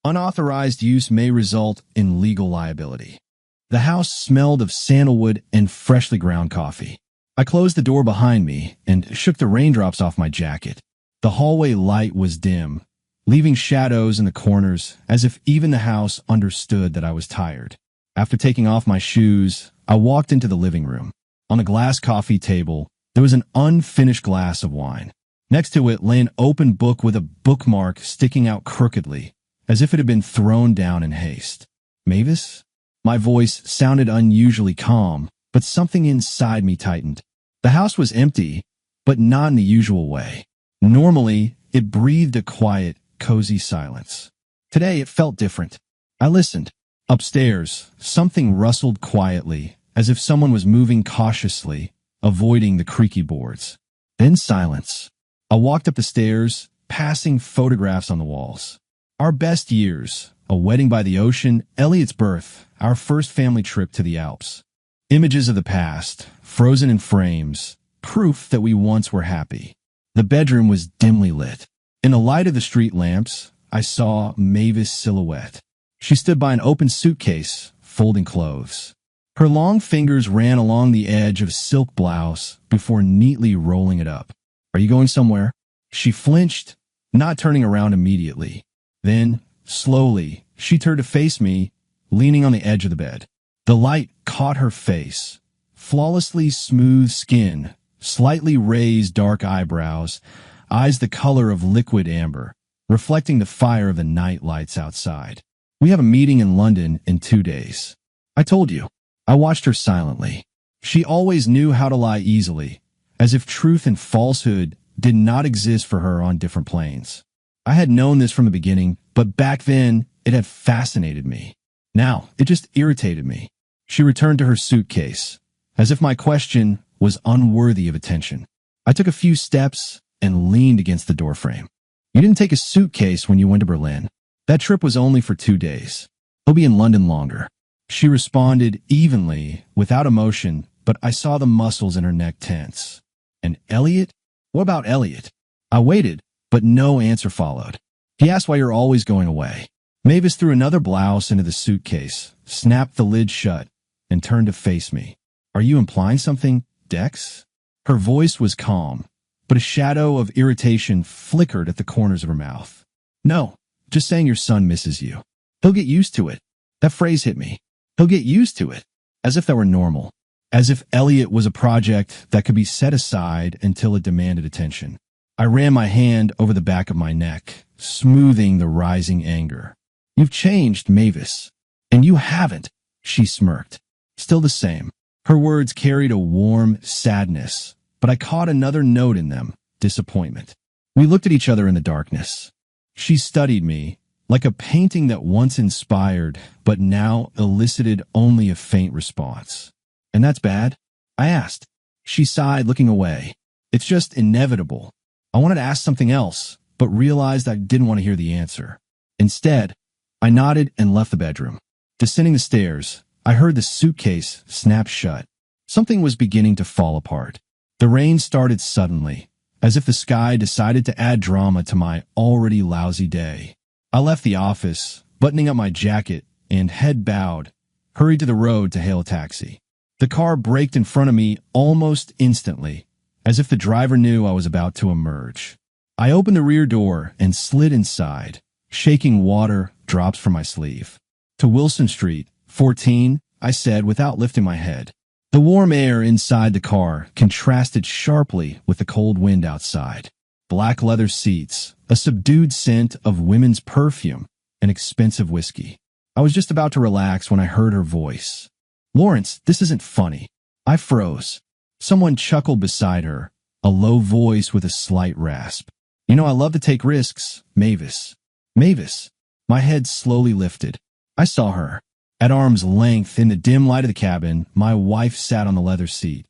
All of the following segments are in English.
Unauthorized use may result in legal liability. The house smelled of sandalwood and freshly ground coffee. I closed the door behind me and shook the raindrops off my jacket. The hallway light was dim, leaving shadows in the corners as if even the house understood that I was tired. After taking off my shoes, I walked into the living room. On a glass coffee table, there was an unfinished glass of wine. Next to it lay an open book with a bookmark sticking out crookedly, as if it had been thrown down in haste. Mavis? My voice sounded unusually calm, but something inside me tightened. The house was empty, but not in the usual way. Normally, it breathed a quiet, cozy silence. Today, it felt different. I listened. Upstairs, something rustled quietly, as if someone was moving cautiously, avoiding the creaky boards. Then silence. I walked up the stairs, passing photographs on the walls. Our best years, a wedding by the ocean, Elliot's birth, our first family trip to the Alps. Images of the past, frozen in frames, proof that we once were happy. The bedroom was dimly lit. In the light of the street lamps, I saw Mavis' silhouette. She stood by an open suitcase, folding clothes. Her long fingers ran along the edge of a silk blouse before neatly rolling it up. Are you going somewhere? She flinched, not turning around immediately. Then, slowly, she turned to face me, leaning on the edge of the bed. The light caught her face. Flawlessly smooth skin, slightly raised dark eyebrows, eyes the color of liquid amber, reflecting the fire of the night lights outside. We have a meeting in London in 2 days. I told you. I watched her silently. She always knew how to lie easily, as if truth and falsehood did not exist for her on different planes. I had known this from the beginning, but back then, it had fascinated me. Now, it just irritated me. She returned to her suitcase, as if my question was unworthy of attention. I took a few steps and leaned against the doorframe. You didn't take a suitcase when you went to Berlin. That trip was only for 2 days. He'll be in London longer. She responded evenly, without emotion, but I saw the muscles in her neck tense. And Elliot? What about Elliot? I waited, but no answer followed. He asked why you're always going away. Mavis threw another blouse into the suitcase, snapped the lid shut, and turned to face me. Are you implying something, Dex? Her voice was calm, but a shadow of irritation flickered at the corners of her mouth. No. Just saying your son misses you. He'll get used to it. That phrase hit me. He'll get used to it. As if that were normal. As if Elliot was a project that could be set aside until it demanded attention. I ran my hand over the back of my neck, smoothing the rising anger. You've changed, Mavis. And you haven't, she smirked. Still the same. Her words carried a warm sadness, but I caught another note in them, disappointment. We looked at each other in the darkness. She studied me, like a painting that once inspired, but now elicited only a faint response. And that's bad? I asked. She sighed, looking away. It's just inevitable. I wanted to ask something else, but realized I didn't want to hear the answer. Instead, I nodded and left the bedroom. Descending the stairs, I heard the suitcase snap shut. Something was beginning to fall apart. The rain started suddenly, as if the sky decided to add drama to my already lousy day. I left the office, buttoning up my jacket, and, head bowed, hurried to the road to hail a taxi. The car braked in front of me almost instantly, as if the driver knew I was about to emerge. I opened the rear door and slid inside, shaking water drops from my sleeve. To Wilson Street, 14, I said without lifting my head. The warm air inside the car contrasted sharply with the cold wind outside. Black leather seats, a subdued scent of women's perfume, and expensive whiskey. I was just about to relax when I heard her voice. Lawrence, this isn't funny. I froze. Someone chuckled beside her, a low voice with a slight rasp. You know I love to take risks, Mavis. Mavis. My head slowly lifted. I saw her. At arm's length, in the dim light of the cabin, my wife sat on the leather seat,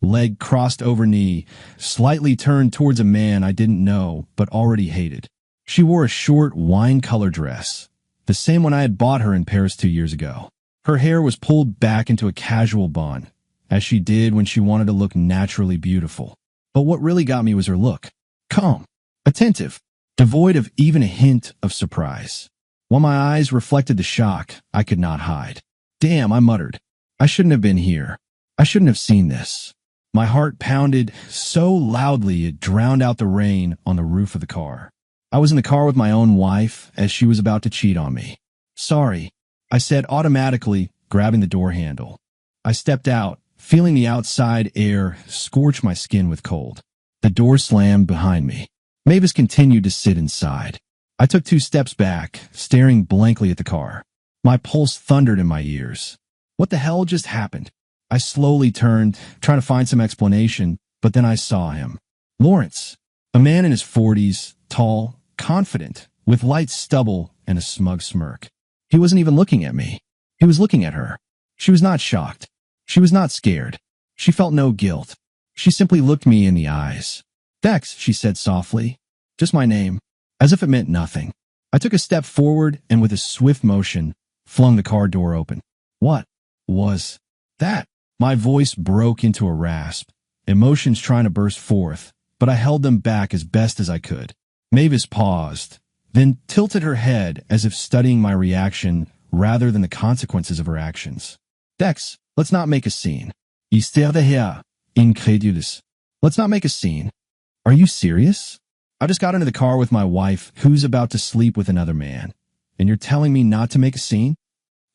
leg crossed over knee, slightly turned towards a man I didn't know but already hated. She wore a short wine-colored dress, the same one I had bought her in Paris 2 years ago. Her hair was pulled back into a casual bun, as she did when she wanted to look naturally beautiful. But what really got me was her look. Calm, attentive, devoid of even a hint of surprise. While my eyes reflected the shock I could not hide. Damn, I muttered. I shouldn't have been here. I shouldn't have seen this. My heart pounded so loudly it drowned out the rain on the roof of the car. I was in the car with my own wife as she was about to cheat on me. Sorry, I said automatically, grabbing the door handle. I stepped out, feeling the outside air scorch my skin with cold. The door slammed behind me. Mavis continued to sit inside. I took 2 steps back, staring blankly at the car. My pulse thundered in my ears. What the hell just happened? I slowly turned, trying to find some explanation, but then I saw him. Lawrence, a man in his 40s, tall, confident, with light stubble and a smug smirk. He wasn't even looking at me. He was looking at her. She was not shocked. She was not scared. She felt no guilt. She simply looked me in the eyes. Dex, she said softly. Just my name, as if it meant nothing. I took a step forward and with a swift motion, flung the car door open. What was that? My voice broke into a rasp, emotions trying to burst forth, but I held them back as best as I could. Mavis paused, then tilted her head as if studying my reaction rather than the consequences of her actions. Dex, let's not make a scene. Esther de here, incredulous. Let's not make a scene. Are you serious? I just got into the car with my wife, who's about to sleep with another man, and you're telling me not to make a scene?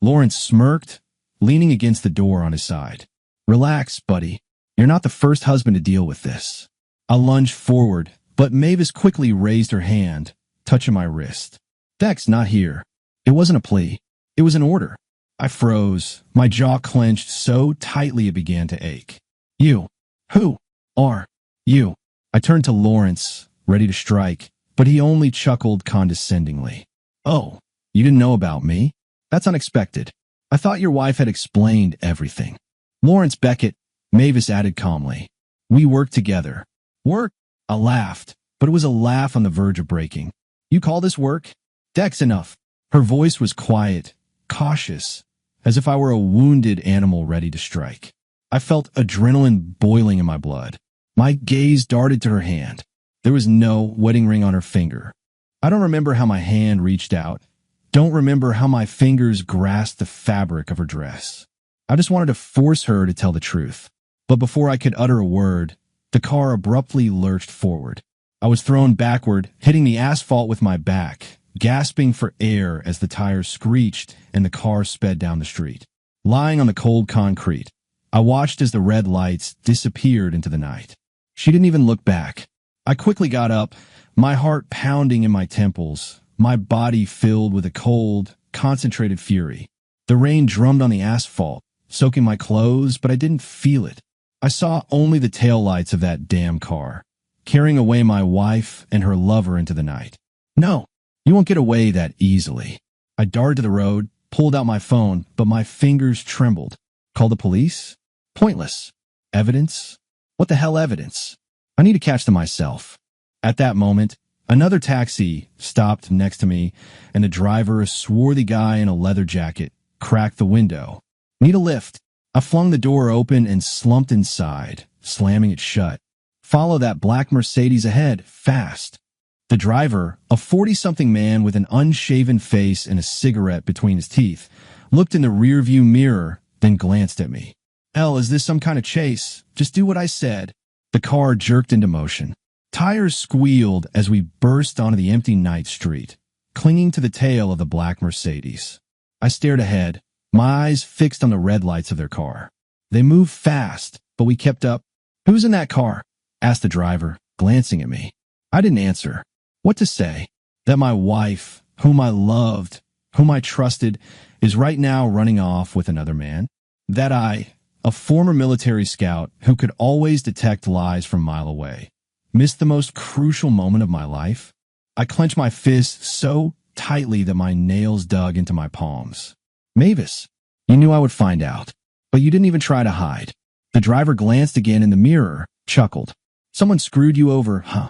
Lawrence smirked, leaning against the door on his side. Relax, buddy. You're not the first husband to deal with this. I lunged forward, but Mavis quickly raised her hand, touching my wrist. Dex, not here. It wasn't a plea. It was an order. I froze, my jaw clenched so tightly it began to ache. You. Who are you? I turned to Lawrence, ready to strike, but he only chuckled condescendingly. Oh, you didn't know about me? That's unexpected. I thought your wife had explained everything. Lawrence Beckett, Mavis added calmly. We work together. Work? I laughed, but it was a laugh on the verge of breaking. You call this work? Dex, enough. Her voice was quiet, cautious, as if I were a wounded animal ready to strike. I felt adrenaline boiling in my blood. My gaze darted to her hand. There was no wedding ring on her finger. I don't remember how my hand reached out. Don't remember how my fingers grasped the fabric of her dress. I just wanted to force her to tell the truth. But before I could utter a word, the car abruptly lurched forward. I was thrown backward, hitting the asphalt with my back, gasping for air as the tires screeched and the car sped down the street. Lying on the cold concrete, I watched as the red lights disappeared into the night. She didn't even look back. I quickly got up, my heart pounding in my temples, my body filled with a cold, concentrated fury. The rain drummed on the asphalt, soaking my clothes, but I didn't feel it. I saw only the taillights of that damn car, carrying away my wife and her lover into the night. No, you won't get away that easily. I darted to the road, pulled out my phone, but my fingers trembled. Call the police? Pointless. Evidence? What the hell evidence? I need to catch them myself. At that moment, another taxi stopped next to me, and the driver, a swarthy guy in a leather jacket, cracked the window. Need a lift. I flung the door open and slumped inside, slamming it shut. Follow that black Mercedes ahead, fast. The driver, a 40-something man with an unshaven face and a cigarette between his teeth, looked in the rearview mirror, then glanced at me. Hell, is this some kind of chase? Just do what I said. The car jerked into motion. Tires squealed as we burst onto the empty night street, clinging to the tail of the black Mercedes. I stared ahead, my eyes fixed on the red lights of their car. They moved fast, but we kept up. Who's in that car? Asked the driver, glancing at me. I didn't answer. What to say? That my wife, whom I loved, whom I trusted, is right now running off with another man? That I, a former military scout who could always detect lies from a mile away, missed the most crucial moment of my life? I clenched my fists so tightly that my nails dug into my palms. Mavis, you knew I would find out, but you didn't even try to hide. The driver glanced again in the mirror, chuckled. Someone screwed you over, huh?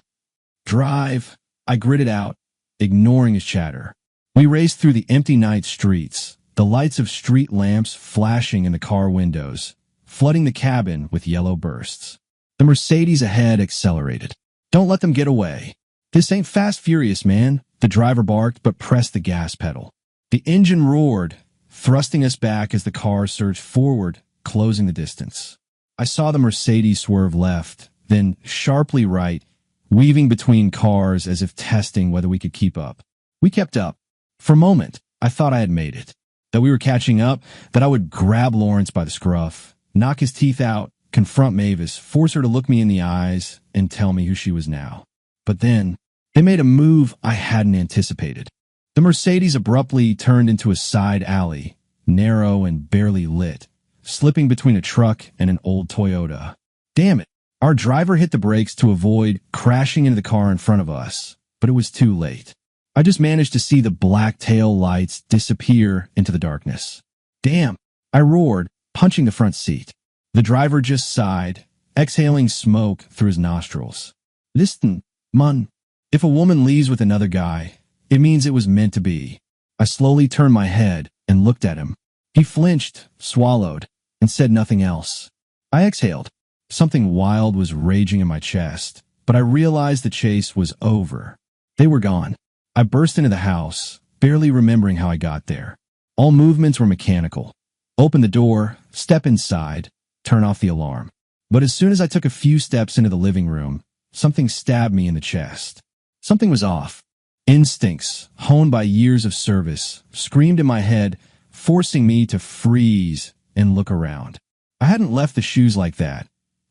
Drive, I gritted out, ignoring his chatter. We raced through the empty night streets, the lights of street lamps flashing in the car windows, flooding the cabin with yellow bursts. The Mercedes ahead accelerated. Don't let them get away. This ain't Fast Furious, man. The driver barked but pressed the gas pedal. The engine roared, thrusting us back as the car surged forward, closing the distance. I saw the Mercedes swerve left, then sharply right, weaving between cars as if testing whether we could keep up. We kept up. For a moment, I thought I had made it. That we were catching up, that I would grab Lawrence by the scruff, knock his teeth out, confront Mavis, force her to look me in the eyes, and tell me who she was now. But then, they made a move I hadn't anticipated. The Mercedes abruptly turned into a side alley, narrow and barely lit, slipping between a truck and an old Toyota. Damn it. Our driver hit the brakes to avoid crashing into the car in front of us, but it was too late. I just managed to see the black tail lights disappear into the darkness. Damn, I roared, punching the front seat. The driver just sighed, exhaling smoke through his nostrils. Listen, man, if a woman leaves with another guy, it means it was meant to be. I slowly turned my head and looked at him. He flinched, swallowed, and said nothing else. I exhaled. Something wild was raging in my chest, but I realized the chase was over. They were gone. I burst into the house, barely remembering how I got there. All movements were mechanical. Open the door, step inside, turn off the alarm. But as soon as I took a few steps into the living room, something stabbed me in the chest. Something was off. Instincts, honed by years of service, screamed in my head, forcing me to freeze and look around. I hadn't left the shoes like that.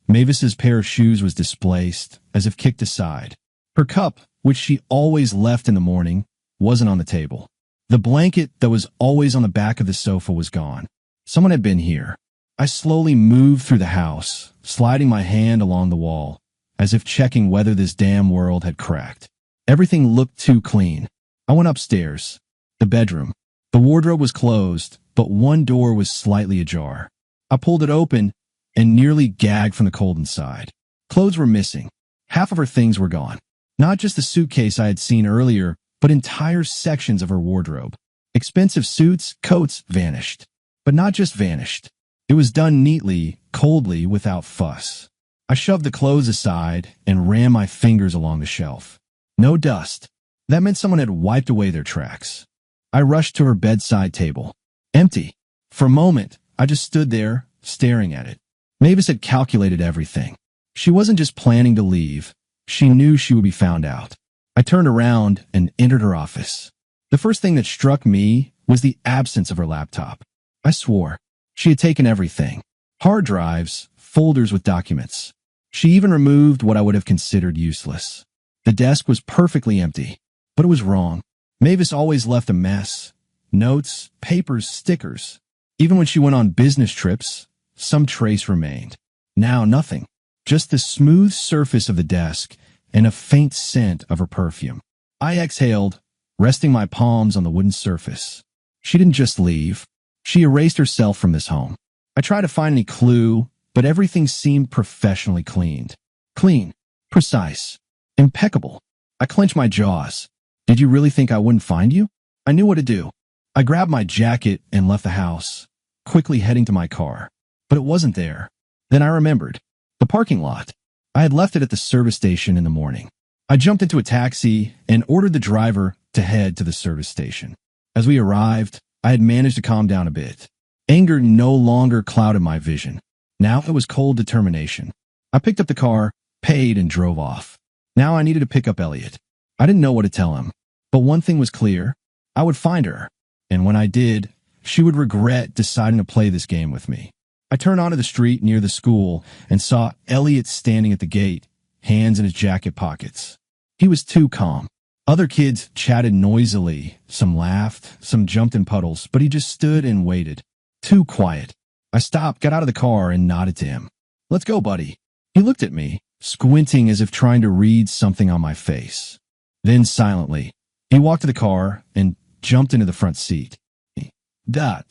Mavis's pair of shoes was displaced, as if kicked aside. Her cup, which she always left in the morning, wasn't on the table. The blanket that was always on the back of the sofa was gone. Someone had been here. I slowly moved through the house, sliding my hand along the wall, as if checking whether this damn world had cracked. Everything looked too clean. I went upstairs. The bedroom. The wardrobe was closed, but one door was slightly ajar. I pulled it open and nearly gagged from the cold inside. Clothes were missing. Half of her things were gone. Not just the suitcase I had seen earlier, but entire sections of her wardrobe. Expensive suits, coats vanished. But not just vanished. It was done neatly, coldly, without fuss. I shoved the clothes aside and ran my fingers along the shelf. No dust. That meant someone had wiped away their tracks. I rushed to her bedside table. Empty. For a moment, I just stood there, staring at it. Mavis had calculated everything. She wasn't just planning to leave. She knew she would be found out. I turned around and entered her office. The first thing that struck me was the absence of her laptop. I swore. She had taken everything. Hard drives, folders with documents. She even removed what I would have considered useless. The desk was perfectly empty, but it was wrong. Mavis always left a mess. Notes, papers, stickers. Even when she went on business trips, some trace remained. Now nothing. Just the smooth surface of the desk and a faint scent of her perfume. I exhaled, resting my palms on the wooden surface. She didn't just leave. She erased herself from this home. I tried to find any clue, but everything seemed professionally cleaned. Clean, precise, impeccable. I clenched my jaws. Did you really think I wouldn't find you? I knew what to do. I grabbed my jacket and left the house, quickly heading to my car. But it wasn't there. Then I remembered. The parking lot. I had left it at the service station in the morning. I jumped into a taxi and ordered the driver to head to the service station. As we arrived, I had managed to calm down a bit. Anger no longer clouded my vision. Now it was cold determination. I picked up the car, paid, and drove off. Now I needed to pick up Elliot. I didn't know what to tell him. But one thing was clear. I would find her. And when I did, she would regret deciding to play this game with me. I turned onto the street near the school and saw Elliot standing at the gate, hands in his jacket pockets. He was too calm. Other kids chatted noisily. Some laughed, some jumped in puddles, but he just stood and waited. Too quiet. I stopped, got out of the car, and nodded to him. Let's go, buddy. He looked at me, squinting as if trying to read something on my face. Then silently, he walked to the car and jumped into the front seat. Dad.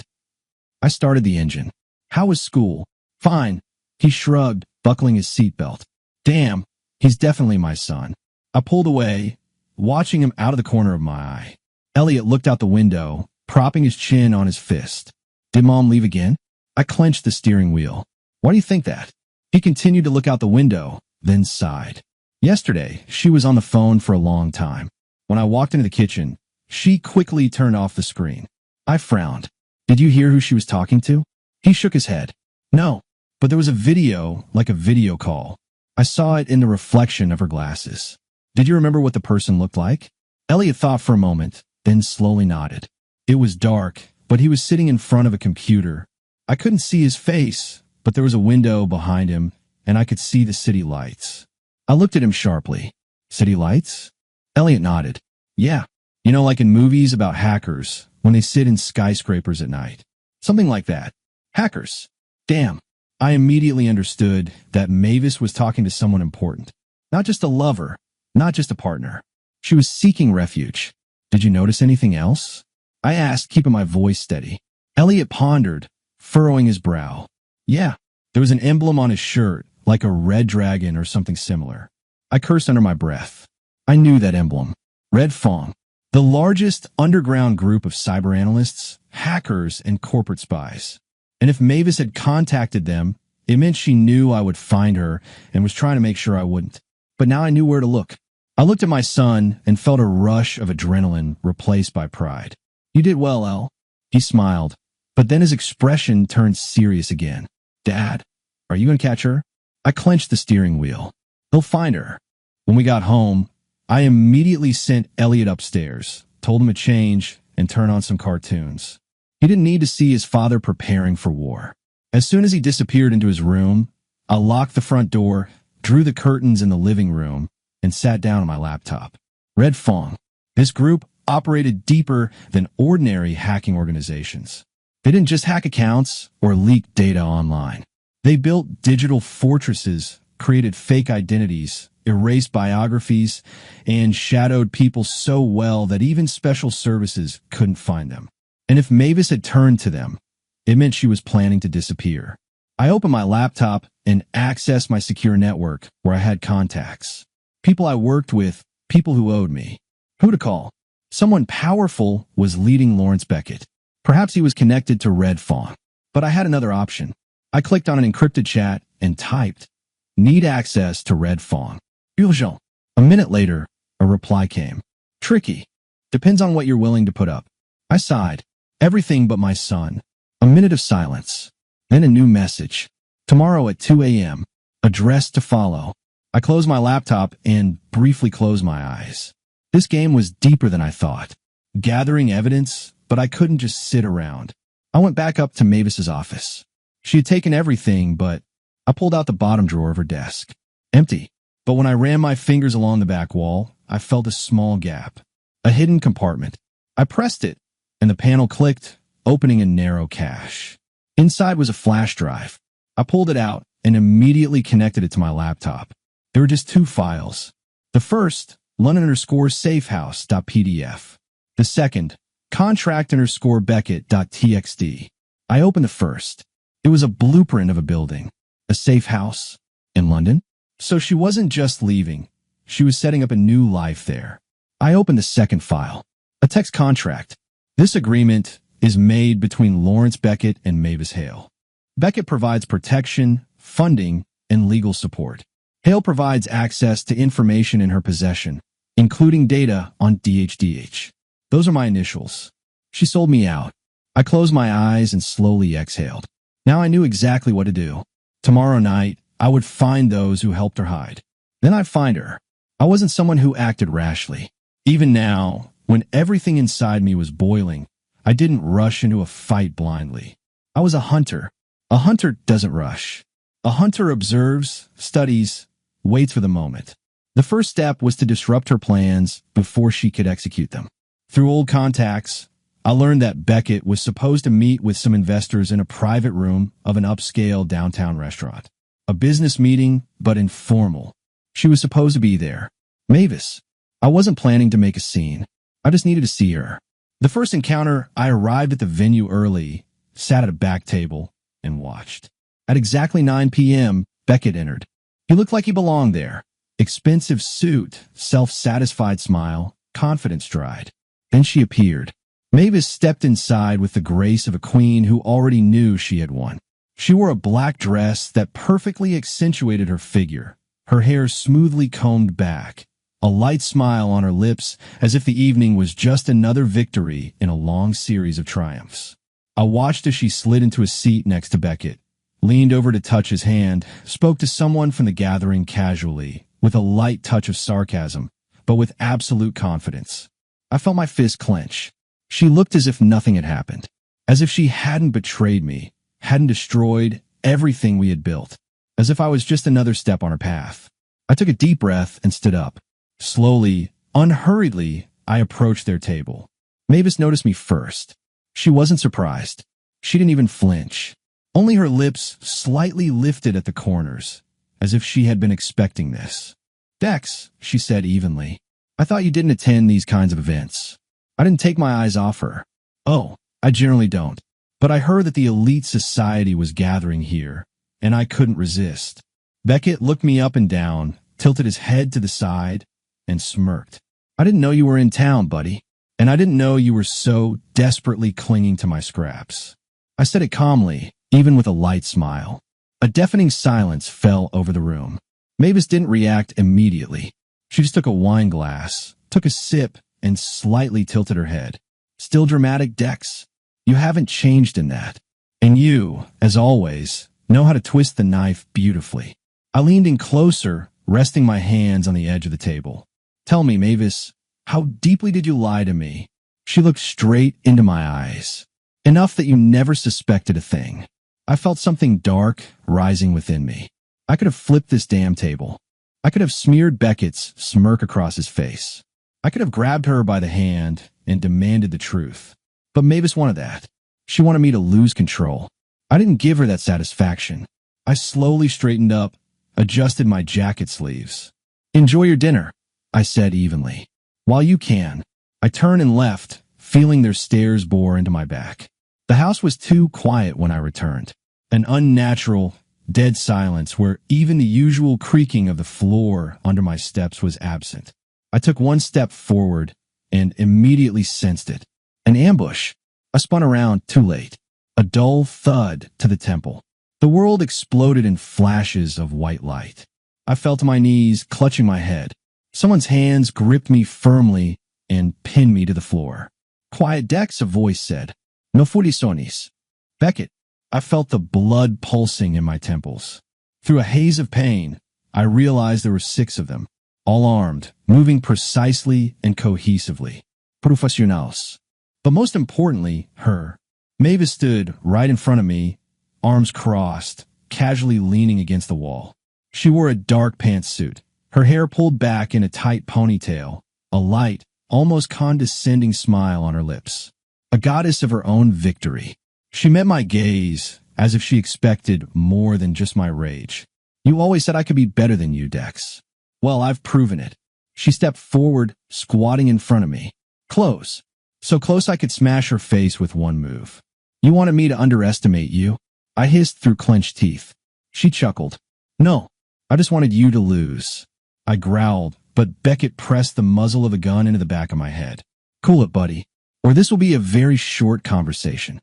I started the engine. How was school? Fine. He shrugged, buckling his seatbelt. Damn, he's definitely my son. I pulled away, watching him out of the corner of my eye. Elliot looked out the window, propping his chin on his fist. Did Mom leave again? I clenched the steering wheel. Why do you think that? He continued to look out the window, then sighed. Yesterday, she was on the phone for a long time. When I walked into the kitchen, she quickly turned off the screen. I frowned. Did you hear who she was talking to? He shook his head. No, but there was a video, like a video call. I saw it in the reflection of her glasses. Did you remember what the person looked like? Elliot thought for a moment, then slowly nodded. It was dark, but he was sitting in front of a computer. I couldn't see his face, but there was a window behind him, and I could see the city lights. I looked at him sharply. City lights? Elliot nodded. Yeah, you know, like in movies about hackers, when they sit in skyscrapers at night. Something like that. Hackers. Damn. I immediately understood that Mavis was talking to someone important. Not just a lover, not just a partner. She was seeking refuge. Did you notice anything else? I asked, keeping my voice steady. Elliot pondered, furrowing his brow. Yeah, there was an emblem on his shirt, like a red dragon or something similar. I cursed under my breath. I knew that emblem. Red Fawn. The largest underground group of cyber analysts, hackers, and corporate spies. And if Mavis had contacted them, it meant she knew I would find her and was trying to make sure I wouldn't. But now I knew where to look. I looked at my son and felt a rush of adrenaline replaced by pride. You did well, El. He smiled, but then his expression turned serious again. Dad, are you going to catch her? I clenched the steering wheel. He'll find her. When we got home, I immediately sent Elliot upstairs, told him to change and turn on some cartoons. He didn't need to see his father preparing for war. As soon as he disappeared into his room, I locked the front door, drew the curtains in the living room, and sat down on my laptop. Red Fawn. This group operated deeper than ordinary hacking organizations. They didn't just hack accounts or leak data online. They built digital fortresses, created fake identities, erased biographies, and shadowed people so well that even special services couldn't find them. And if Mavis had turned to them, it meant she was planning to disappear. I opened my laptop and accessed my secure network where I had contacts. People I worked with, people who owed me. Who to call? Someone powerful was leading Lawrence Beckett. Perhaps he was connected to Red Fawn. But I had another option. I clicked on an encrypted chat and typed, "Need access to Red Fawn. Urgent." A minute later, a reply came. Tricky. Depends on what you're willing to put up. I sighed. Everything but my son. A minute of silence. Then a new message. Tomorrow at 2 a.m. Address to follow. I closed my laptop and briefly closed my eyes. This game was deeper than I thought. Gathering evidence, but I couldn't just sit around. I went back up to Mavis's office. She had taken everything, but I pulled out the bottom drawer of her desk. Empty. But when I ran my fingers along the back wall, I felt a small gap. A hidden compartment. I pressed it, and the panel clicked, opening a narrow cache. Inside was a flash drive. I pulled it out and immediately connected it to my laptop. There were just two files. The first, London_safehouse.pdf. The second, contract_Beckett.txt. I opened the first. It was a blueprint of a building. A safe house in London. So she wasn't just leaving. She was setting up a new life there. I opened the second file. A text contract. This agreement is made between Lawrence Beckett and Mavis Hale. Beckett provides protection, funding, and legal support. Hale provides access to information in her possession, including data on DHDH. Those are my initials. She sold me out. I closed my eyes and slowly exhaled. Now I knew exactly what to do. Tomorrow night, I would find those who helped her hide. Then I'd find her. I wasn't someone who acted rashly. Even now, when everything inside me was boiling, I didn't rush into a fight blindly. I was a hunter. A hunter doesn't rush. A hunter observes, studies, waits for the moment. The first step was to disrupt her plans before she could execute them. Through old contacts, I learned that Beckett was supposed to meet with some investors in a private room of an upscale downtown restaurant. A business meeting, but informal. She was supposed to be there. Mavis. I wasn't planning to make a scene. I just needed to see her. The first encounter, I arrived at the venue early, sat at a back table, and watched. At exactly 9 p.m., Beckett entered. He looked like he belonged there. Expensive suit, self-satisfied smile, confident stride. Then she appeared. Mavis stepped inside with the grace of a queen who already knew she had won. She wore a black dress that perfectly accentuated her figure, her hair smoothly combed back, a light smile on her lips as if the evening was just another victory in a long series of triumphs. I watched as she slid into a seat next to Beckett, leaned over to touch his hand, spoke to someone from the gathering casually, with a light touch of sarcasm, but with absolute confidence. I felt my fist clench. She looked as if nothing had happened, as if she hadn't betrayed me, hadn't destroyed everything we had built, as if I was just another step on her path. I took a deep breath and stood up. Slowly, unhurriedly, I approached their table. Mavis noticed me first. She wasn't surprised. She didn't even flinch. Only her lips slightly lifted at the corners, as if she had been expecting this. "Dex," she said evenly, "I thought you didn't attend these kinds of events." I didn't take my eyes off her. "Oh, I generally don't. But I heard that the elite society was gathering here, and I couldn't resist." Beckett looked me up and down, tilted his head to the side, and smirked. "I didn't know you were in town, buddy, and I didn't know you were so desperately clinging to my scraps." I said it calmly, even with a light smile. A deafening silence fell over the room. Mavis didn't react immediately. She just took a wine glass, took a sip, and slightly tilted her head. "Still dramatic, Dex? You haven't changed in that. And you, as always, know how to twist the knife beautifully." I leaned in closer, resting my hands on the edge of the table. "Tell me, Mavis, how deeply did you lie to me?" She looked straight into my eyes. "Enough that you never suspected a thing." I felt something dark rising within me. I could have flipped this damn table. I could have smeared Beckett's smirk across his face. I could have grabbed her by the hand and demanded the truth. But Mavis wanted that. She wanted me to lose control. I didn't give her that satisfaction. I slowly straightened up, adjusted my jacket sleeves. "Enjoy your dinner," I said evenly. "While you can." I turned and left, feeling their stares bore into my back. The house was too quiet when I returned. An unnatural, dead silence where even the usual creaking of the floor under my steps was absent. I took one step forward and immediately sensed it. An ambush. I spun around too late. A dull thud to the temple. The world exploded in flashes of white light. I fell to my knees, clutching my head. Someone's hands gripped me firmly and pinned me to the floor. "Quiet, Dex," a voice said. "No furisonis." "Beckett." I felt the blood pulsing in my temples. Through a haze of pain, I realized there were 6 of them, all armed, moving precisely and cohesively. Professionals. But most importantly, her. Mavis stood right in front of me, arms crossed, casually leaning against the wall. She wore a dark pantsuit, her hair pulled back in a tight ponytail, a light, almost condescending smile on her lips. A goddess of her own victory. She met my gaze as if she expected more than just my rage. "You always said I could be better than you, Dex." "Well, I've proven it." She stepped forward, squatting in front of me. Close. So close I could smash her face with one move. "You wanted me to underestimate you?" I hissed through clenched teeth. She chuckled. "No, I just wanted you to lose." I growled, but Beckett pressed the muzzle of a gun into the back of my head. "Cool it, buddy, or this will be a very short conversation."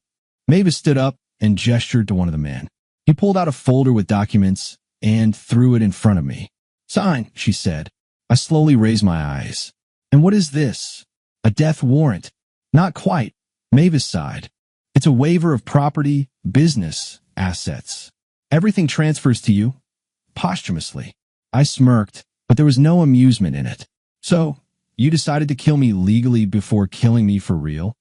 Mavis stood up and gestured to one of the men. He pulled out a folder with documents and threw it in front of me. "Sign," she said. I slowly raised my eyes. "And what is this?" "A death warrant." "Not quite," Mavis sighed. "It's a waiver of property, business, assets. Everything transfers to you, posthumously." I smirked, but there was no amusement in it. "So, you decided to kill me legally before killing me for real?"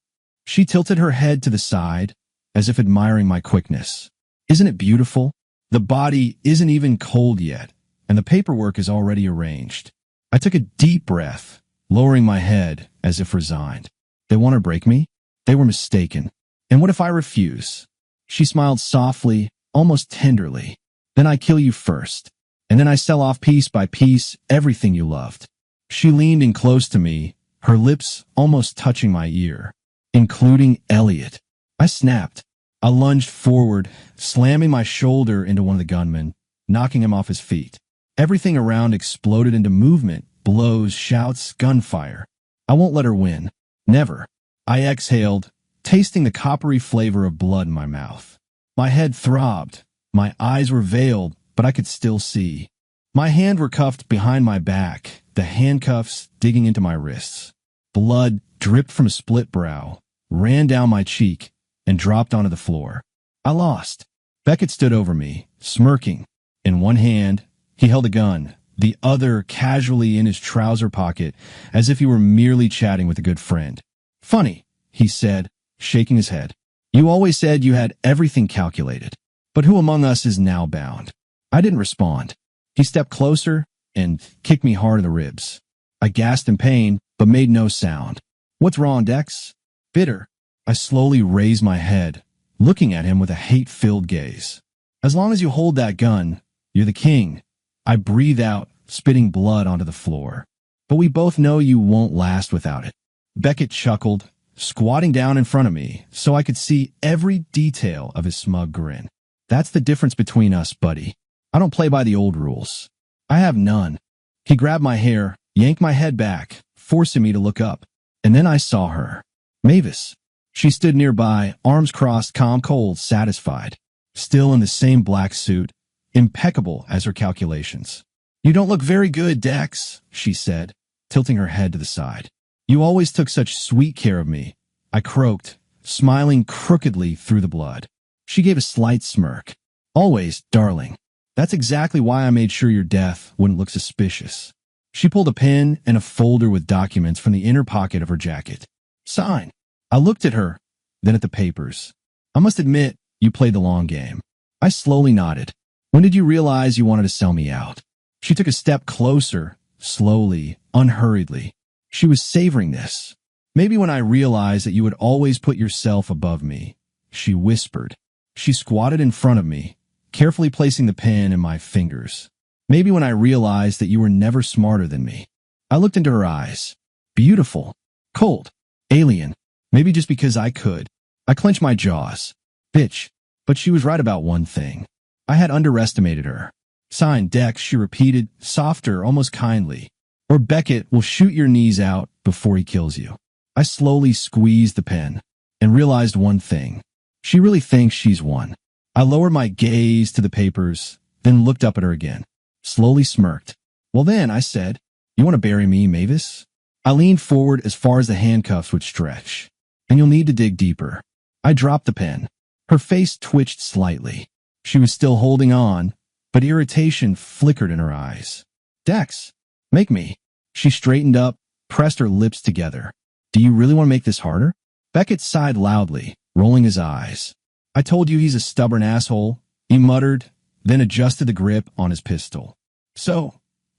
She tilted her head to the side, as if admiring my quickness. "Isn't it beautiful? The body isn't even cold yet, and the paperwork is already arranged." I took a deep breath, lowering my head as if resigned. "They want to break me?" They were mistaken. "And what if I refuse?" She smiled softly, almost tenderly. "Then I kill you first, and then I sell off piece by piece everything you loved." She leaned in close to me, her lips almost touching my ear. "Including Elliot." I snapped. I lunged forward, slamming my shoulder into one of the gunmen, knocking him off his feet. Everything around exploded into movement, blows, shouts, gunfire. I won't let her win. Never. I exhaled, tasting the coppery flavor of blood in my mouth. My head throbbed. My eyes were veiled, but I could still see. My hands were cuffed behind my back, the handcuffs digging into my wrists. Blood dripped from a split brow, ran down my cheek, and dropped onto the floor. I lost. Beckett stood over me, smirking. In one hand, he held a gun, the other casually in his trouser pocket, as if he were merely chatting with a good friend. "Funny," he said, shaking his head. "You always said you had everything calculated. But who among us is now bound?" I didn't respond. He stepped closer and kicked me hard in the ribs. I gasped in pain, but made no sound. "What's wrong, Dex?" "Bitter." I slowly raised my head, looking at him with a hate-filled gaze. "As long as you hold that gun, you're the king." I breathe out, spitting blood onto the floor. "But we both know you won't last without it." Beckett chuckled, squatting down in front of me so I could see every detail of his smug grin. "That's the difference between us, buddy. I don't play by the old rules." "I have none." He grabbed my hair, yanked my head back, forcing me to look up. And then I saw her. Mavis. She stood nearby, arms crossed, calm, cold, satisfied. Still in the same black suit, impeccable as her calculations. "You don't look very good, Dex," she said, tilting her head to the side. "You always took such sweet care of me," I croaked, smiling crookedly through the blood. She gave a slight smirk. "Always, darling. That's exactly why I made sure your death wouldn't look suspicious." She pulled a pen and a folder with documents from the inner pocket of her jacket. "Sign." I looked at her, then at the papers. "I must admit, you played the long game." I slowly nodded. "When did you realize you wanted to sell me out?" She took a step closer, slowly, unhurriedly. She was savoring this. "Maybe when I realized that you would always put yourself above me," she whispered. She squatted in front of me, carefully placing the pen in my fingers. "Maybe when I realized that you were never smarter than me." I looked into her eyes. Beautiful. Cold. Alien. Maybe just because I could. I clenched my jaws. Bitch. But she was right about one thing. I had underestimated her. "Sign, Dex," she repeated, softer, almost kindly. "Or Beckett will shoot your knees out before he kills you." I slowly squeezed the pen and realized one thing. She really thinks she's won. I lowered my gaze to the papers, then looked up at her again. Slowly smirked. "Well then," I said, "you want to bury me, Mavis?" I leaned forward as far as the handcuffs would stretch. "And you'll need to dig deeper." I dropped the pen. Her face twitched slightly. She was still holding on, but irritation flickered in her eyes. "Dex, make me." She straightened up, pressed her lips together. "Do you really want to make this harder?" Beckett sighed loudly, rolling his eyes. "I told you he's a stubborn asshole," he muttered, then adjusted the grip on his pistol. "So,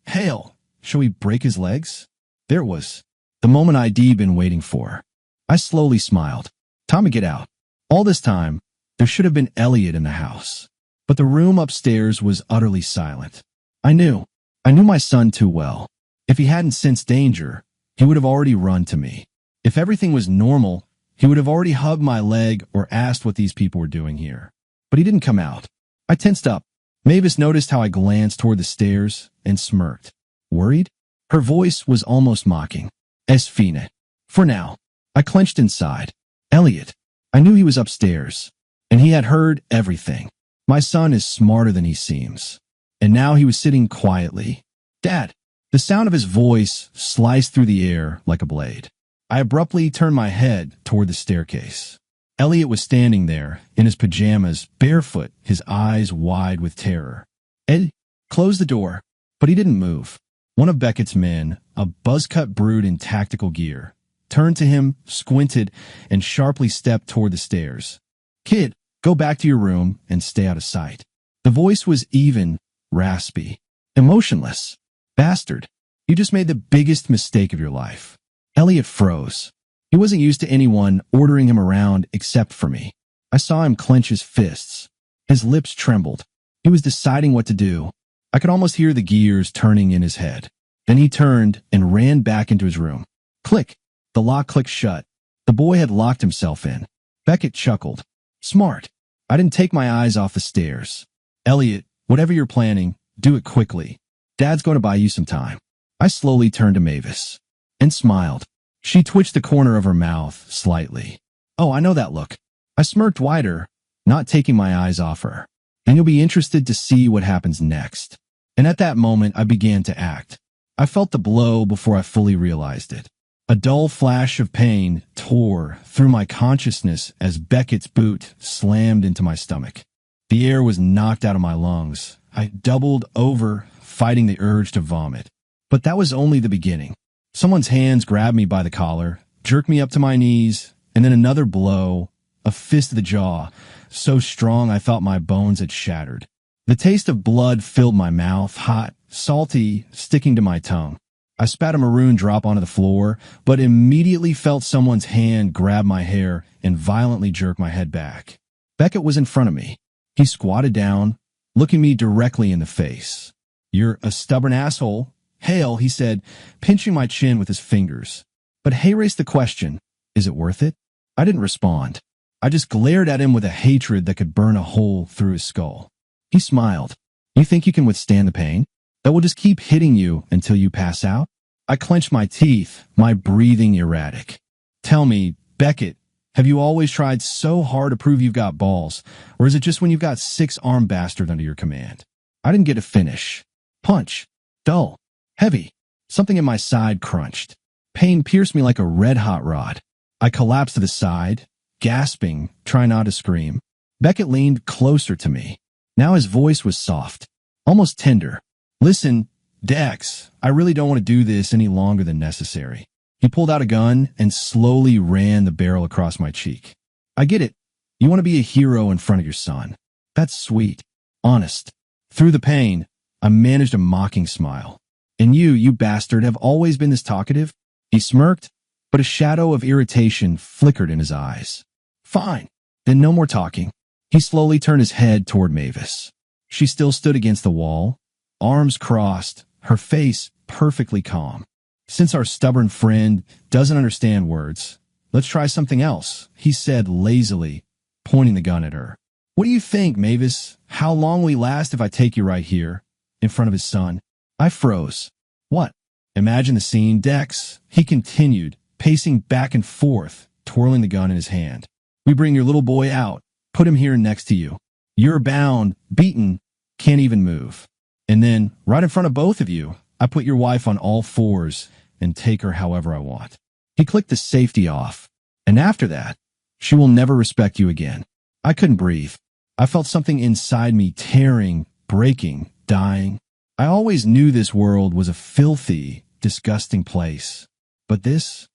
Hale, shall we break his legs?" There it was, the moment I'd been waiting for. I slowly smiled. "Time to get out." All this time, there should have been Elliot in the house. But the room upstairs was utterly silent. I knew my son too well. If he hadn't sensed danger, he would have already run to me. If everything was normal, he would have already hugged my leg or asked what these people were doing here. But he didn't come out. I tensed up. Mavis noticed how I glanced toward the stairs and smirked. "Worried?" Her voice was almost mocking. "Es fine. For now." I clenched inside. Elliot. I knew he was upstairs, and he had heard everything. My son is smarter than he seems. And now he was sitting quietly. "Dad." The sound of his voice sliced through the air like a blade. I abruptly turned my head toward the staircase. Elliot was standing there, in his pajamas, barefoot, his eyes wide with terror. Ed closed the door, but he didn't move. One of Beckett's men, a buzz-cut brute in tactical gear, turned to him, squinted, and sharply stepped toward the stairs. "Kid, go back to your room and stay out of sight." The voice was even, raspy, emotionless. "Bastard, you just made the biggest mistake of your life." Elliot froze. He wasn't used to anyone ordering him around except for me. I saw him clench his fists. His lips trembled. He was deciding what to do. I could almost hear the gears turning in his head. Then he turned and ran back into his room. Click. The lock clicked shut. The boy had locked himself in. Beckett chuckled. "Smart." I didn't take my eyes off the stairs. "Elliot, whatever you're planning, do it quickly. Dad's going to buy you some time." I slowly turned to Mavis and smiled. She twitched the corner of her mouth slightly. "Oh, I know that look." I smirked wider, not taking my eyes off her. "And you'll be interested to see what happens next." And at that moment, I began to act. I felt the blow before I fully realized it. A dull flash of pain tore through my consciousness as Beckett's boot slammed into my stomach. The air was knocked out of my lungs. I doubled over, fighting the urge to vomit. But that was only the beginning. Someone's hands grabbed me by the collar, jerked me up to my knees, and then another blow, a fist to the jaw, so strong I thought my bones had shattered. The taste of blood filled my mouth, hot, salty, sticking to my tongue. I spat a maroon drop onto the floor, but immediately felt someone's hand grab my hair and violently jerk my head back. Beckett was in front of me. He squatted down, looking me directly in the face. "You're a stubborn asshole. Hale," he said, pinching my chin with his fingers. But Hay raised the question, "Is it worth it?" I didn't respond. I just glared at him with a hatred that could burn a hole through his skull. He smiled. "You think you can withstand the pain? That will just keep hitting you until you pass out?" I clenched my teeth, my breathing erratic. "Tell me, Beckett, have you always tried so hard to prove you've got balls, or is it just when you've got 6-armed bastard under your command?" I didn't get to finish. Punch. Dull. Heavy. Something in my side crunched. Pain pierced me like a red-hot rod. I collapsed to the side, gasping, trying not to scream. Beckett leaned closer to me. Now his voice was soft, almost tender. "Listen, Dex, I really don't want to do this any longer than necessary." He pulled out a gun and slowly ran the barrel across my cheek. "I get it. You want to be a hero in front of your son. That's sweet. Honest." Through the pain, I managed a mocking smile. "And you bastard, have always been this talkative?" He smirked, but a shadow of irritation flickered in his eyes. "Fine. Then no more talking." He slowly turned his head toward Mavis. She still stood against the wall, arms crossed, her face perfectly calm. "Since our stubborn friend doesn't understand words, let's try something else," he said lazily, pointing the gun at her. "What do you think, Mavis? How long will he last if I take you right here, in front of his son?" I froze. "What?" "Imagine the scene, Dex," he continued, pacing back and forth, twirling the gun in his hand. "We bring your little boy out, put him here next to you. You're bound, beaten, can't even move. And then, right in front of both of you, I put your wife on all fours and take her however I want." He clicked the safety off. "And after that, she will never respect you again." I couldn't breathe. I felt something inside me tearing, breaking, dying. I always knew this world was a filthy, disgusting place. But this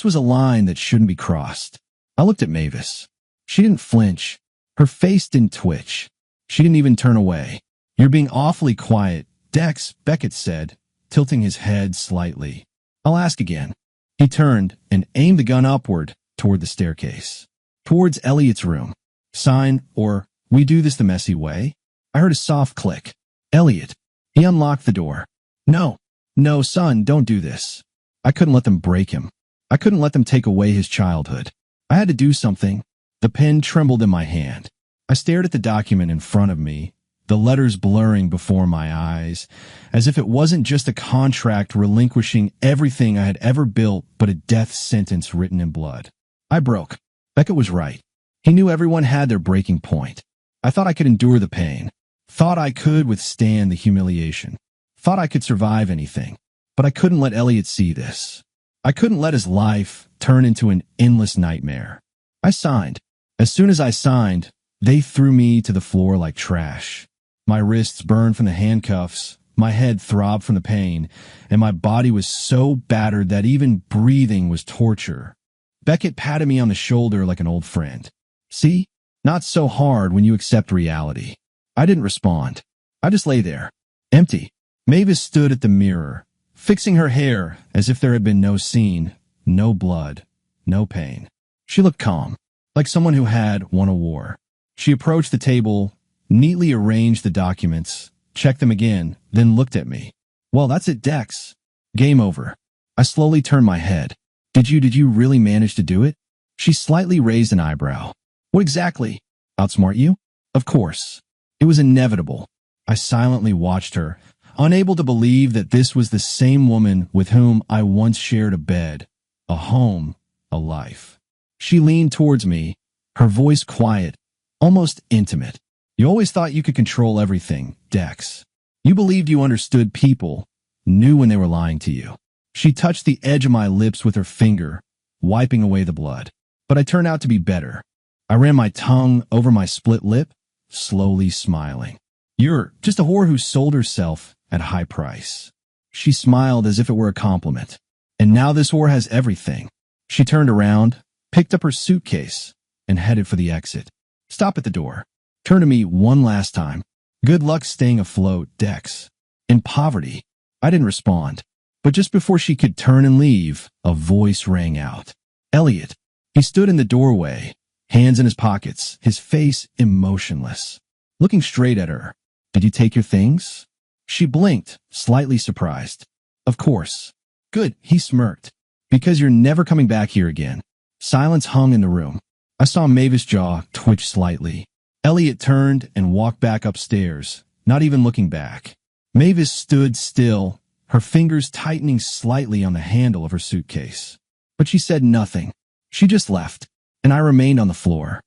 was a line that shouldn't be crossed. I looked at Mavis. She didn't flinch. Her face didn't twitch. She didn't even turn away. "You're being awfully quiet, Dex," Beckett said, tilting his head slightly. "I'll ask again." He turned and aimed the gun upward toward the staircase. "Towards Elliot's room. Sign, or we do this the messy way." I heard a soft click. "Elliot." He unlocked the door. No, son, don't do this." I couldn't let them break him. I couldn't let them take away his childhood. I had to do something. The pen trembled in my hand. I stared at the document in front of me, the letters blurring before my eyes, as if it wasn't just a contract relinquishing everything I had ever built, but a death sentence written in blood. I broke. Beckett was right. He knew everyone had their breaking point. I thought I could endure the pain. Thought I could withstand the humiliation. Thought I could survive anything. But I couldn't let Elliot see this. I couldn't let his life turn into an endless nightmare. I signed. As soon as I signed, they threw me to the floor like trash. My wrists burned from the handcuffs, my head throbbed from the pain, and my body was so battered that even breathing was torture. Beckett patted me on the shoulder like an old friend. "See? Not so hard when you accept reality." I didn't respond. I just lay there, empty. Mavis stood at the mirror, fixing her hair as if there had been no scene, no blood, no pain. She looked calm, like someone who had won a war. She approached the table, neatly arranged the documents, checked them again, then looked at me. "Well, that's it, Dex. Game over." I slowly turned my head. Did you really manage to do it?" She slightly raised an eyebrow. "What exactly? Outsmart you?" "Of course." It was inevitable. I silently watched her, unable to believe that this was the same woman with whom I once shared a bed, a home, a life. She leaned towards me, her voice quiet, almost intimate. "You always thought you could control everything, Dex. You believed you understood people, knew when they were lying to you. She touched the edge of my lips with her finger, wiping away the blood. But I turned out to be better. I ran my tongue over my split lip, slowly smiling. You're just a whore who sold herself at a high price. She smiled as if it were a compliment. And now this whore has everything. She turned around, picked up her suitcase, and headed for the exit. Stop at the door. Turn to me one last time. Good luck staying afloat, Dex. In poverty. I didn't respond. But just before she could turn and leave, a voice rang out. Elliot. He stood in the doorway, hands in his pockets, his face emotionless. Looking straight at her. Did you take your things? She blinked, slightly surprised. Of course. Good, he smirked. Because you're never coming back here again. Silence hung in the room. I saw Mavis' jaw twitch slightly. Elliot turned and walked back upstairs, not even looking back. Mavis stood still, her fingers tightening slightly on the handle of her suitcase. But she said nothing. She just left, and I remained on the floor.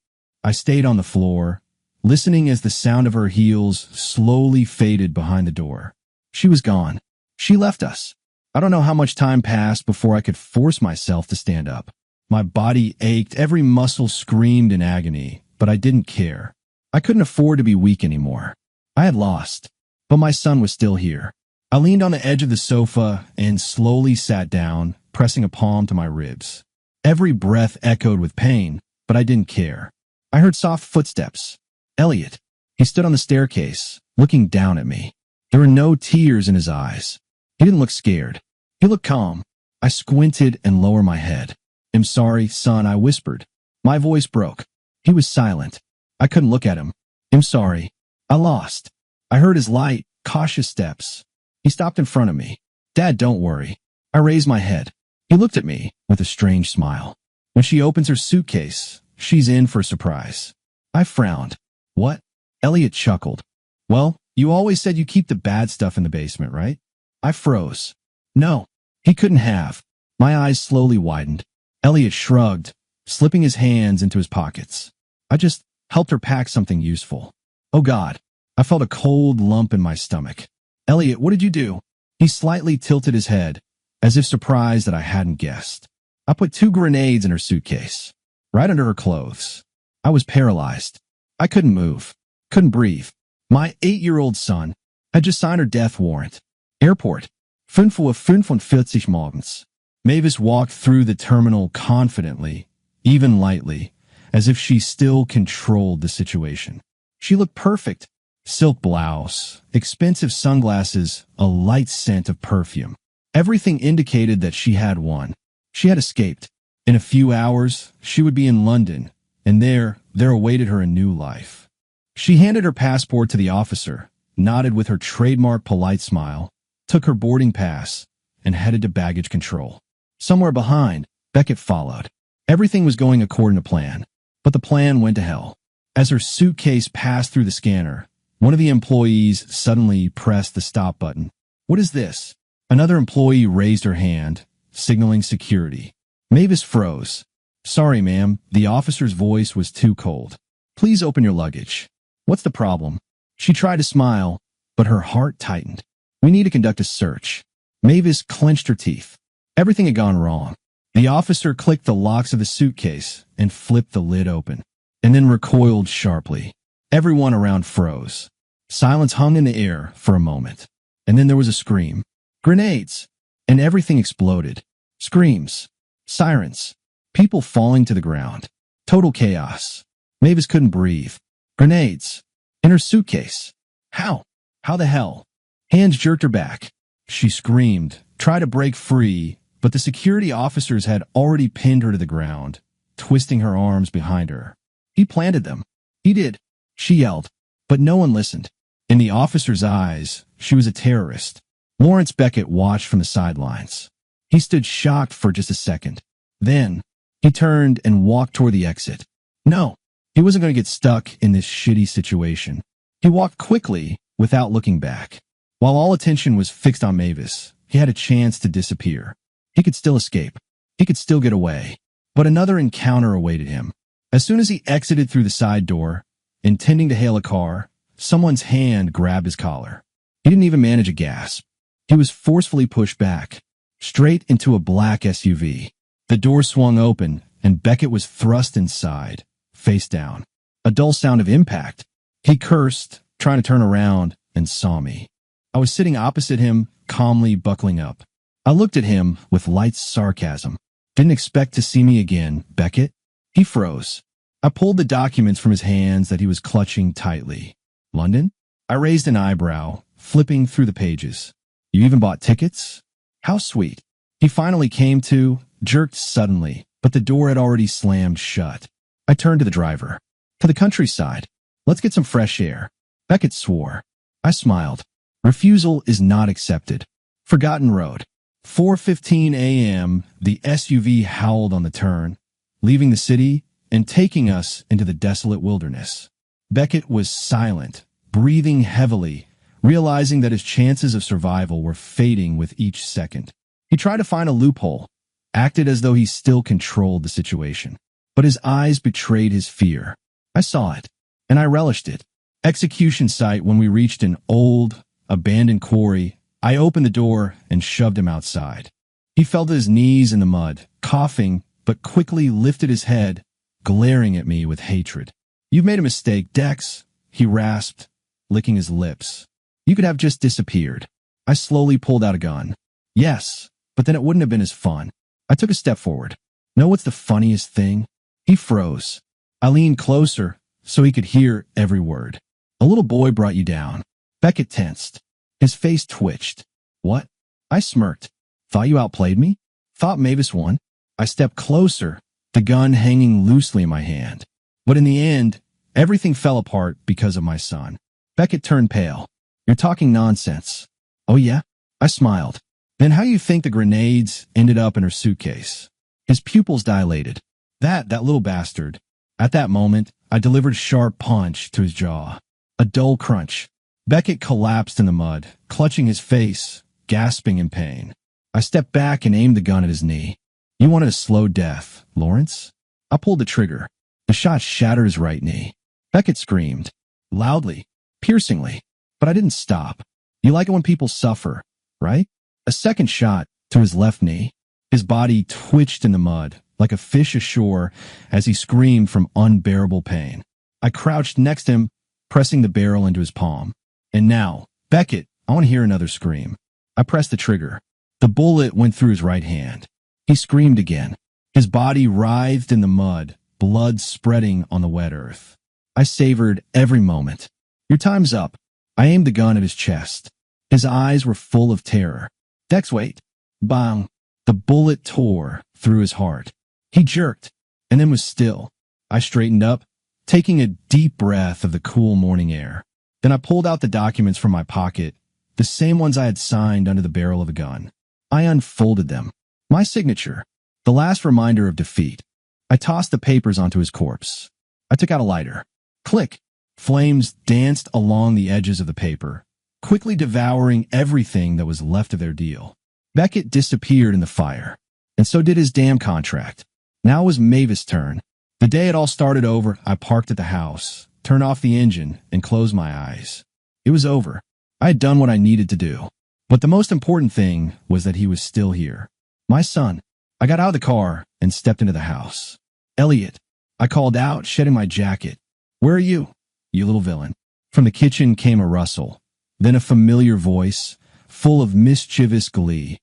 I stayed on the floor, listening as the sound of her heels slowly faded behind the door. She was gone. She left us. I don't know how much time passed before I could force myself to stand up. My body ached, every muscle screamed in agony, but I didn't care. I couldn't afford to be weak anymore. I had lost, but my son was still here. I leaned on the edge of the sofa and slowly sat down, pressing a palm to my ribs. Every breath echoed with pain, but I didn't care. I heard soft footsteps. Elliot. He stood on the staircase, looking down at me. There were no tears in his eyes. He didn't look scared. He looked calm. I squinted and lowered my head. I'm sorry, son, I whispered. My voice broke. He was silent. I couldn't look at him. I'm sorry. I lost. I heard his light, cautious steps. He stopped in front of me. Dad, don't worry. I raised my head. He looked at me with a strange smile. When she opens her suitcase, she's in for a surprise. I frowned. What? Elliot chuckled. Well, you always said you keep the bad stuff in the basement, right? I froze. No, he couldn't have. My eyes slowly widened. Elliot shrugged, slipping his hands into his pockets. I just helped her pack something useful. Oh God, I felt a cold lump in my stomach. Elliot, what did you do? He slightly tilted his head, as if surprised that I hadn't guessed. I put 2 grenades in her suitcase, right under her clothes. I was paralyzed. I couldn't move, couldn't breathe. My 8-year-old son had just signed her death warrant. Airport, 5:45 morgens. Mavis walked through the terminal confidently, even lightly, as if she still controlled the situation. She looked perfect. Silk blouse, expensive sunglasses, a light scent of perfume. Everything indicated that she had won. She had escaped. In a few hours, she would be in London, and there awaited her a new life. She handed her passport to the officer, nodded with her trademark polite smile, took her boarding pass, and headed to baggage control. Somewhere behind, Beckett followed. Everything was going according to plan, but the plan went to hell. As her suitcase passed through the scanner, one of the employees suddenly pressed the stop button. What is this? Another employee raised her hand, signaling security. Mavis froze. Sorry, ma'am, the officer's voice was too cold. Please open your luggage. What's the problem? She tried to smile, but her heart tightened. We need to conduct a search. Mavis clenched her teeth. Everything had gone wrong. The officer clicked the locks of the suitcase and flipped the lid open, and then recoiled sharply. Everyone around froze. Silence hung in the air for a moment, and then there was a scream. Grenades! And everything exploded. Screams. Sirens. People falling to the ground. Total chaos. Mavis couldn't breathe. Grenades. In her suitcase. How? How the hell? Hands jerked her back. She screamed, tried to break free, but the security officers had already pinned her to the ground, twisting her arms behind her. He planted them. He did. She yelled, but no one listened. In the officer's eyes, she was a terrorist. Lawrence Beckett watched from the sidelines. He stood shocked for just a second. Then, he turned and walked toward the exit. No, he wasn't going to get stuck in this shitty situation. He walked quickly, without looking back. While all attention was fixed on Mavis, he had a chance to disappear. He could still escape. He could still get away. But another encounter awaited him. As soon as he exited through the side door, intending to hail a car, someone's hand grabbed his collar. He didn't even manage a gasp. He was forcefully pushed back, straight into a black SUV. The door swung open, and Beckett was thrust inside, face down. A dull sound of impact. He cursed, trying to turn around, and saw me. I was sitting opposite him, calmly buckling up. I looked at him with light sarcasm. Didn't expect to see me again, Beckett? He froze. I pulled the documents from his hands that he was clutching tightly. London? I raised an eyebrow, flipping through the pages. You even bought tickets? How sweet. He finally came to, jerked suddenly, but the door had already slammed shut. I turned to the driver. To the countryside. Let's get some fresh air. Beckett swore. I smiled. Refusal is not accepted. Forgotten Road. 4:15 a.m., the SUV howled on the turn, leaving the city and taking us into the desolate wilderness. Beckett was silent, breathing heavily, realizing that his chances of survival were fading with each second. He tried to find a loophole, acted as though he still controlled the situation. But his eyes betrayed his fear. I saw it, and I relished it. Execution site when we reached an old, abandoned quarry. I opened the door and shoved him outside. He fell to his knees in the mud, coughing, but quickly lifted his head, glaring at me with hatred. You've made a mistake, Dex, he rasped, licking his lips. You could have just disappeared. I slowly pulled out a gun. Yes, but then it wouldn't have been as fun. I took a step forward. Know what's the funniest thing? He froze. I leaned closer so he could hear every word. A little boy brought you down. Beckett tensed. His face twitched. What? I smirked. Thought you outplayed me? Thought Mavis won? I stepped closer, the gun hanging loosely in my hand. But in the end, everything fell apart because of my son. Beckett turned pale. You're talking nonsense. Oh yeah? I smiled. Then how you think the grenades ended up in her suitcase? His pupils dilated. That little bastard. At that moment, I delivered a sharp punch to his jaw. A dull crunch. Beckett collapsed in the mud, clutching his face, gasping in pain. I stepped back and aimed the gun at his knee. You wanted a slow death, Lawrence? I pulled the trigger. The shot shattered his right knee. Beckett screamed. Loudly, piercingly. But I didn't stop. You like it when people suffer, right? A second shot to his left knee. His body twitched in the mud, like a fish ashore, as he screamed from unbearable pain. I crouched next to him, pressing the barrel into his palm. And now, Beckett, I want to hear another scream. I pressed the trigger. The bullet went through his right hand. He screamed again. His body writhed in the mud, blood spreading on the wet earth. I savored every moment. Your time's up. I aimed the gun at his chest. His eyes were full of terror. Dex, wait. Bang. The bullet tore through his heart. He jerked, and then was still. I straightened up, taking a deep breath of the cool morning air. Then I pulled out the documents from my pocket, the same ones I had signed under the barrel of a gun. I unfolded them. My signature, the last reminder of defeat. I tossed the papers onto his corpse. I took out a lighter. Click. Flames danced along the edges of the paper, quickly devouring everything that was left of their deal. Beckett disappeared in the fire, and so did his damn contract. Now it was Mavis' turn. The day it all started over, I parked at the house, turned off the engine, and closed my eyes. It was over. I had done what I needed to do. But the most important thing was that he was still here. My son. I got out of the car and stepped into the house. Elliot. I called out, shedding my jacket. Where are you, you little villain? From the kitchen came a rustle, then a familiar voice, full of mischievous glee.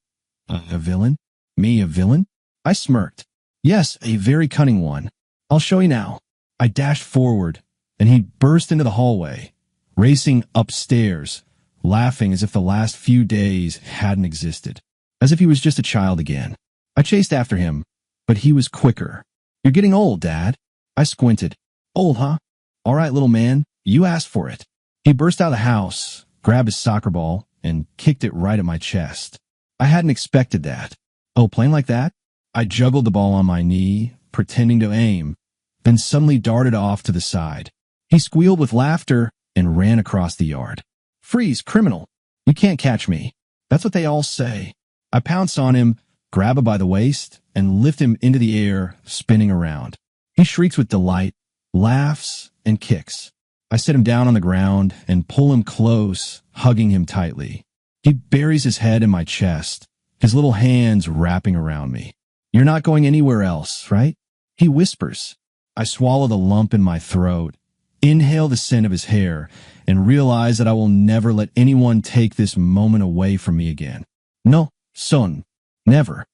A villain? Me, a villain? I smirked. Yes, a very cunning one. I'll show you now. I dashed forward, and he burst into the hallway, racing upstairs, laughing as if the last few days hadn't existed, as if he was just a child again. I chased after him, but he was quicker. You're getting old, Dad. I squinted. Old, huh? All right, little man, you asked for it. He burst out of the house, grabbed his soccer ball, and kicked it right at my chest. I hadn't expected that. Oh, playing like that? I juggled the ball on my knee, pretending to aim, then suddenly darted off to the side. He squealed with laughter and ran across the yard. Freeze, criminal. You can't catch me. That's what they all say. I pounced on him, grab him by the waist, and lift him into the air, spinning around. He shrieks with delight, laughs, and kicks. I sit him down on the ground and pull him close, hugging him tightly. He buries his head in my chest, his little hands wrapping around me. You're not going anywhere else, right? He whispers. I swallow the lump in my throat, inhale the scent of his hair, and realize that I will never let anyone take this moment away from me again. No, son, never.